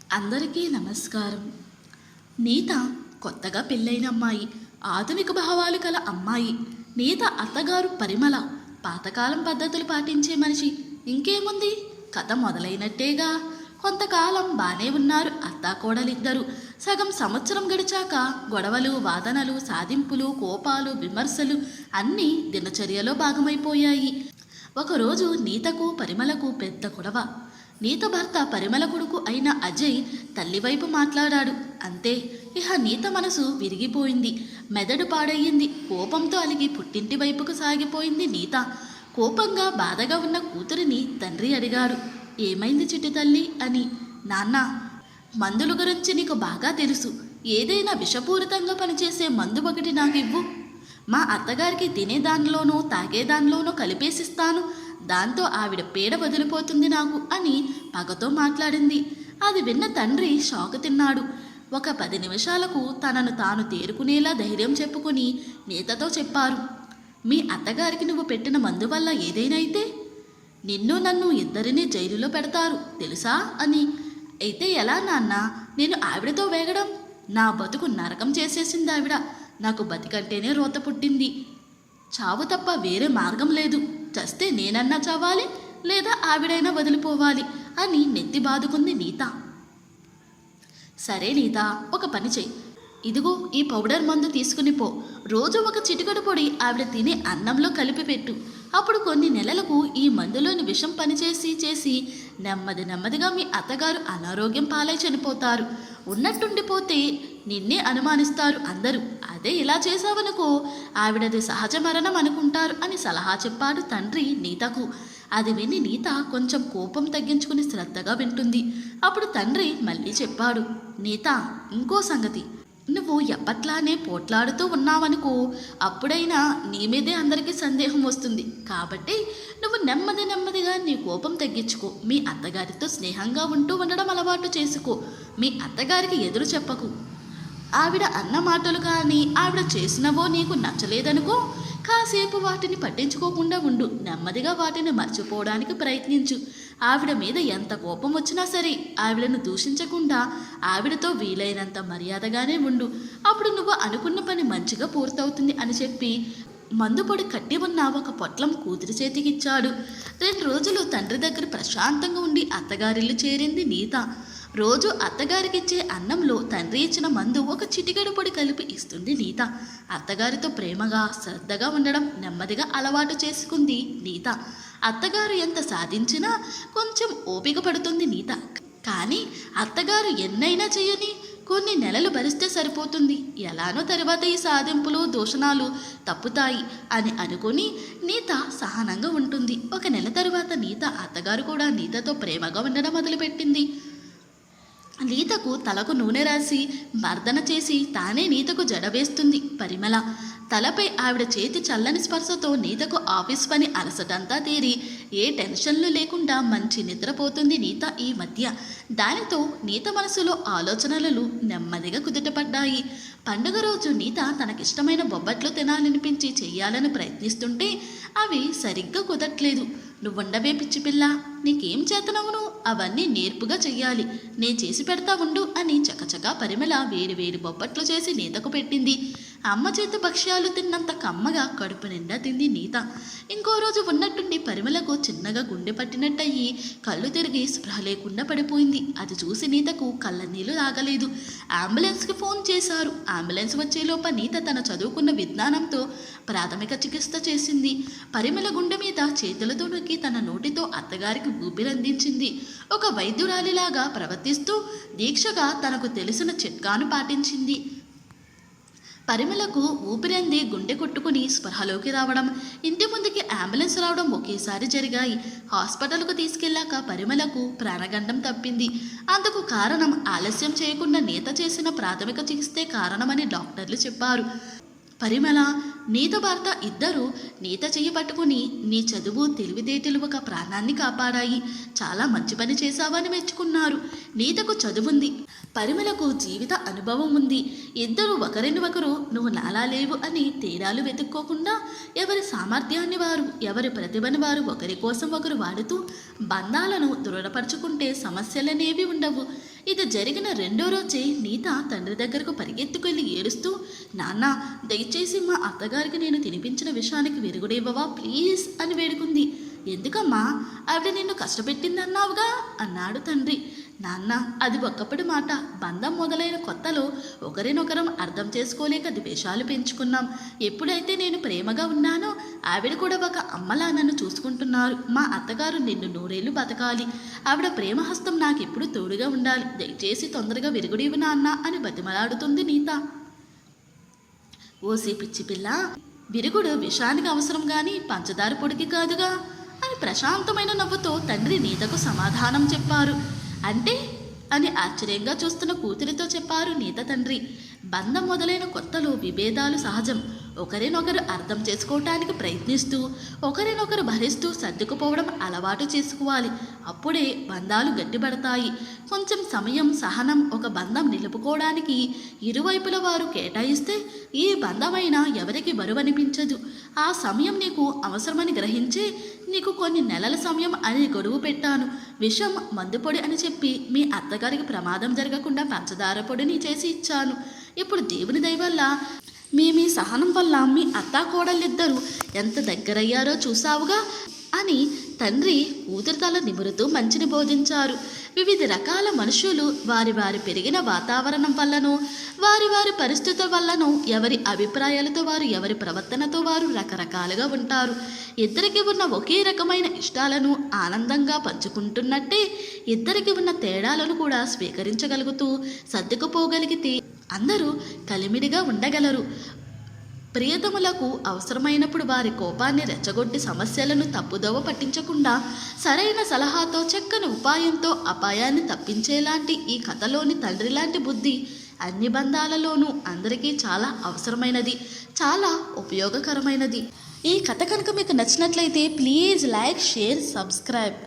అందరికీ నమస్కారం. నీత కొత్తగా పెళ్ళైన అమ్మాయి, ఆధునిక భావాలు కల అమ్మాయి. నీత అత్తగారు పరిమళ పాతకాలం పద్ధతులు పాటించే మనిషి. ఇంకేముంది, కథ మొదలైనట్టేగా. కొంతకాలం బానే ఉన్నారు అత్తాకోడలిద్దరూ. సగం సంవత్సరం గడిచాక గొడవలు, వాదనలు, సాధింపులు, కోపాలు, విమర్శలు అన్నీ దినచర్యలో భాగమైపోయాయి. ఒకరోజు నీతకు పరిమళకు పెద్ద గొడవ. నీత భర్త పరిమళ కొడుకు అయిన అజయ్ తల్లివైపు మాట్లాడాడు. అంతే, ఇహ నీత మనసు విరిగిపోయింది, మెదడు పాడయ్యింది. కోపంతో అలిగి పుట్టింటి వైపుకు సాగిపోయింది నీత. కోపంగా బాధగా ఉన్న కూతురిని తండ్రి అడిగాడు, ఏమైంది చిట్టి తల్లి అని. నాన్న, మందుల గురించి నీకు బాగా తెలుసు. ఏదైనా విషపూరితంగా పనిచేసే మందు ఒకటి నాకు ఇవ్వు. మా అత్తగారికి తినేదానిలోనూ తాగేదానిలోనూ కలిపేసిస్తాను. దాంతో ఆవిడ పీడ వదిలిపోతుంది నాకు అని పగతో మాట్లాడింది. అది విన్న తండ్రి షాకు తిన్నాడు. ఒక 10 నిమిషాలకు తనను తాను తేరుకునేలా ధైర్యం చెప్పుకుని నీతతో చెప్పారు, మీ అత్తగారికి నువ్వు పెట్టిన మందు వల్ల ఏదైనా అయితే నిన్ను నన్ను ఇద్దరినీ జైలులో పెడతారు తెలుసా అని. అయితే ఎలా నాన్న, నేను ఆవిడతో వేగడం? నా బతుకు నరకం చేసేసింది ఆవిడ. నాకు బతికంటేనే రోత పుట్టింది. చావు తప్ప వేరే మార్గం లేదు. చస్తే నేనన్నా చావాలి, లేదా ఆవిడైనా వదిలిపోవాలి అని నెత్తి బాదుకుంది నీత. సరే నీత, ఒక పని చెయ్యి. ఇదిగో ఈ పౌడర్ మందు తీసుకుని పో. రోజు ఒక చిటికెడు పొడి ఆవిడ తినే అన్నంలో కలిపి పెట్టు. అప్పుడు కొన్ని నెలలకు ఈ మందులోని విషం పనిచేసి చేసి నెమ్మదిగా మీ అత్తగారు అనారోగ్యం పాలై చనిపోతారు. ఉన్నట్టుండిపోతే నిన్నే అనుమానిస్తారు అందరూ. అదే ఇలా చేశావనుకో ఆవిడది సహజ మరణం అనుకుంటారు అని సలహా చెప్పాడు తండ్రి నీతకు. అది విని నీత కొంచెం కోపం తగ్గించుకుని శ్రద్ధగా వింటుంది. అప్పుడు తండ్రి మళ్ళీ చెప్పాడు, నీత, ఇంకో సంగతి. నువ్వు ఎప్పట్లానే పోట్లాడుతూ ఉన్నావనుకో అప్పుడైనా నీ మీదే అందరికీ సందేహం వస్తుంది. కాబట్టి నువ్వు నెమ్మదిగా నీ కోపం తగ్గించుకో. మీ అత్తగారితో స్నేహంగా ఉంటూ ఉండడం అలవాటు చేసుకో. మీ అత్తగారికి ఎదురు చెప్పకు. ఆవిడ అన్న మాటలు కానీ ఆవిడ చేసినవో నీకు నచ్చలేదనుకో కాసేపు వాటిని పట్టించుకోకుండా ఉండు. నెమ్మదిగా వాటిని మర్చిపోవడానికి ప్రయత్నించు. ఆవిడ మీద ఎంత కోపం వచ్చినా సరే ఆవిడను దూషించకుండా ఆవిడతో వీలైనంత మర్యాదగానే ఉండు. అప్పుడు నువ్వు అనుకున్న పని మంచిగా పూర్తవుతుంది అని చెప్పి మందుపొడి కట్టి ఉన్న ఒక పొట్లం కూతురి చేతికిచ్చాడు. 2 రోజులు తండ్రి దగ్గర ప్రశాంతంగా ఉండి అత్తగారిల్లు చేరింది నీత. రోజు అత్తగారికిచ్చే అన్నంలో తండ్రి ఇచ్చిన మందు ఒక చిటికెడు పొడి కలిపి ఇస్తుంది నీత. అత్తగారితో ప్రేమగా శ్రద్ధగా ఉండడం నెమ్మదిగా అలవాటు చేసుకుంది నీత. అత్తగారు ఎంత సాధించినా కొంచెం ఓపిక పడుతుంది నీత. కానీ అత్తగారు ఎన్నైనా చేయని కొన్ని నెలలు భరిస్తే సరిపోతుంది. ఎలానో తర్వాత ఈ సాధింపులు దూషణాలు తప్పుతాయి అని అనుకుని నీత సహనంగా ఉంటుంది. 1 నెల తరువాత నీత అత్తగారు కూడా నీతతో ప్రేమగా ఉండడం మొదలుపెట్టింది. నీతకు తలకు నూనె రాసి మర్దన చేసి తానే నీతకు జడ వేస్తుంది పరిమళ. తలపై ఆవిడ చేతి చల్లని స్పర్శతో నీతకు ఆఫీస్ పని అలసటంతా తీరి ఏ టెన్షన్లు లేకుండా మంచి నిద్రపోతుంది నీత ఈ మధ్య. దానితో నీత మనసులో ఆలోచనలు నెమ్మదిగా కుదుటపడ్డాయి. పండుగ రోజు నీత తనకిష్టమైన బొబ్బట్లు తినాలనిపించి చెయ్యాలని ప్రయత్నిస్తుంటే అవి సరిగ్గా కుదట్లేదు. నువ్వుండవే పిచ్చి పిల్ల, నీకేం చేతనవును, అవన్నీ నేర్పుగా చెయ్యాలి, నే చేసి పెడతా ఉండు అని చకచకా పరిమళ వేడి బొబ్బట్లు చేసి నీతకు పెట్టింది. అమ్మ చేతి భక్ష్యాలు తిన్నంత కమ్మగా కడుపు నిండా తింది నీత. ఇంకో రోజు ఉన్నట్టుండి పరిమళకు చిన్నగా గుండె పట్టినట్టయి కళ్ళు తిరిగి స్పృహ లేకుండా పడిపోయింది. అది చూసి నీతకు కళ్ళ నీళ్లు ఆగలేదు. అంబులెన్స్కి ఫోన్ చేశారు. అంబులెన్స్ వచ్చేలోప నీత తన చదువుకున్న విజ్ఞానంతో ప్రాథమిక చికిత్స చేసింది. పరిమళ గుండె మీద చేతులతో నొక్కి తన నోటితో అత్తగారికి ఊపిరందించింది. ఒక వైద్యురాలిలాగా ప్రవర్తిస్తూ దీక్షగా తనకు తెలిసిన చిట్కాను పాటించింది. పరిమళకు ఊపిరంది గుండె కొట్టుకుని స్పృహలోకి రావడం, ఇంటి ముందుకి అంబులెన్స్ రావడం ఒకేసారి జరిగాయి. హాస్పిటల్కు తీసుకెళ్లాక పరిమళకు ప్రాణగండం తప్పింది. అందుకు కారణం ఆలస్యం చేయకుండా నీత చేసిన ప్రాథమిక చికిత్సే కారణమని డాక్టర్లు చెప్పారు. పరిమళ, నీత భర్త ఇద్దరూ నీత చెయ్యి పట్టుకుని నీ చదువు తెలివితేటలు ఒక ప్రాణాన్ని కాపాడాయి, చాలా మంచి పని చేశావని మెచ్చుకున్నారు. నీతకు చదువుంది, పరిమళకు జీవిత అనుభవం ఉంది. ఇద్దరు ఒకరిని ఒకరు నువ్వు నాలా లేవు అని తేడాలు వెతుక్కోకుండా ఎవరి సామర్థ్యాన్ని వారు, ఎవరి ప్రతిభను వారు ఒకరి కోసం ఒకరు వాడుతూ బంధాలను దృఢపరచుకుంటే సమస్యలనేవి ఉండవు. ఇది జరిగిన రెండో రోజే నీత తండ్రి దగ్గరకు పరిగెత్తుకెళ్ళి ఏడుస్తూ, నాన్న, దయచేసి మా అత్తగారికి నేను తినిపించిన విషయానికి విరుగుడివ్వవా ప్లీజ్ అని వేడుకుంది. ఎందుకమ్మా, ఆవిడ నిన్ను కష్టపెట్టిందన్నావుగా అన్నాడు తండ్రి. నాన్న, అది ఒక్కప్పటి మాట. బంధం మొదలైన కొత్తలో ఒకరినొకరం అర్థం చేసుకోలేక ద్వేషాలు పెంచుకున్నాం. ఎప్పుడైతే నేను ప్రేమగా ఉన్నానో ఆవిడ కూడా ఒక అమ్మలా నన్ను చూసుకుంటున్నారు. మా అత్తగారు నిన్ను నూరేళ్లు బతకాలి. ఆవిడ ప్రేమహస్తం నాకెప్పుడు తోడుగా ఉండాలి. దయచేసి తొందరగా విరుగుడివి నాన్న అని బతిమలాడుతుంది నీత. ఓసి పిచ్చి పిల్ల, విరుగుడు విషానికి అవసరం గాని పంచదార పొడికి కాదుగా అని ప్రశాంతమైన నవ్వుతో తండ్రి నీతకు సమాధానం చెప్పారు. అంటే అని ఆశ్చర్యంగా చూస్తున్న కూతురితో చెప్పారు నీత తండ్రి. బంధం మొదలైన కొత్తలో విభేదాలు సహజం. ఒకరినొకరు అర్థం చేసుకోవటానికి ప్రయత్నిస్తూ ఒకరినొకరు భరిస్తూ సర్దుకుపోవడం అలవాటు చేసుకోవాలి. అప్పుడే బంధాలు గట్టిపడతాయి. కొంచెం సమయం, సహనం ఒక బంధం నిలుపుకోవడానికి ఇరువైపుల వారు కేటాయిస్తే ఈ బంధమైనా ఎవరికి బరువనిపించదు. ఆ సమయం నీకు అవసరమని గ్రహించే నీకు కొన్ని నెలల సమయం అని గడువు పెట్టాను. విషం మందుపొడి అని చెప్పి మీ అత్తగారికి ప్రమాదం జరగకుండా పంచదార పొడిని చేసి ఇచ్చాను. ఇప్పుడు దేవుని దయ వల్ల మీ సహనం వల్ల మీ అత్తా కోడళ్ళిద్దరూ ఎంత దగ్గరయ్యారో చూసావుగా అని తండ్రి కూతురు తల నిమురుతూ మంచిని బోధించారు. వివిధ రకాల మనుషులు వారి వారి పెరిగిన వాతావరణం వల్లనో వారి వారి పరిస్థితుల వల్లనో ఎవరి అభిప్రాయాలతో వారు, ఎవరి ప్రవర్తనతో వారు రకరకాలుగా ఉంటారు. ఇద్దరికి ఉన్న ఒకే రకమైన ఇష్టాలను ఆనందంగా పంచుకుంటున్నట్టే ఇద్దరికి ఉన్న తేడాలను కూడా స్వీకరించగలుగుతూ సర్దుకుపోగలిగితే అందరూ కలిమిడిగా ఉండగలరు. ప్రియతములకు అవసరమైనప్పుడు వారి కోపాన్ని రెచ్చగొట్టి సమస్యలను తప్పుదోవ పట్టించకుండా సరైన సలహాతో, చక్కని ఉపాయంతో అపాయాన్ని తప్పించేలాంటి ఈ కథలోని తండ్రి లాంటి బుద్ధి అన్ని బంధాలలోనూ అందరికీ చాలా అవసరమైనది, చాలా ఉపయోగకరమైనది. ఈ కథ కనుక మీకు నచ్చినట్లయితే ప్లీజ్ లైక్, షేర్, సబ్స్క్రైబ్.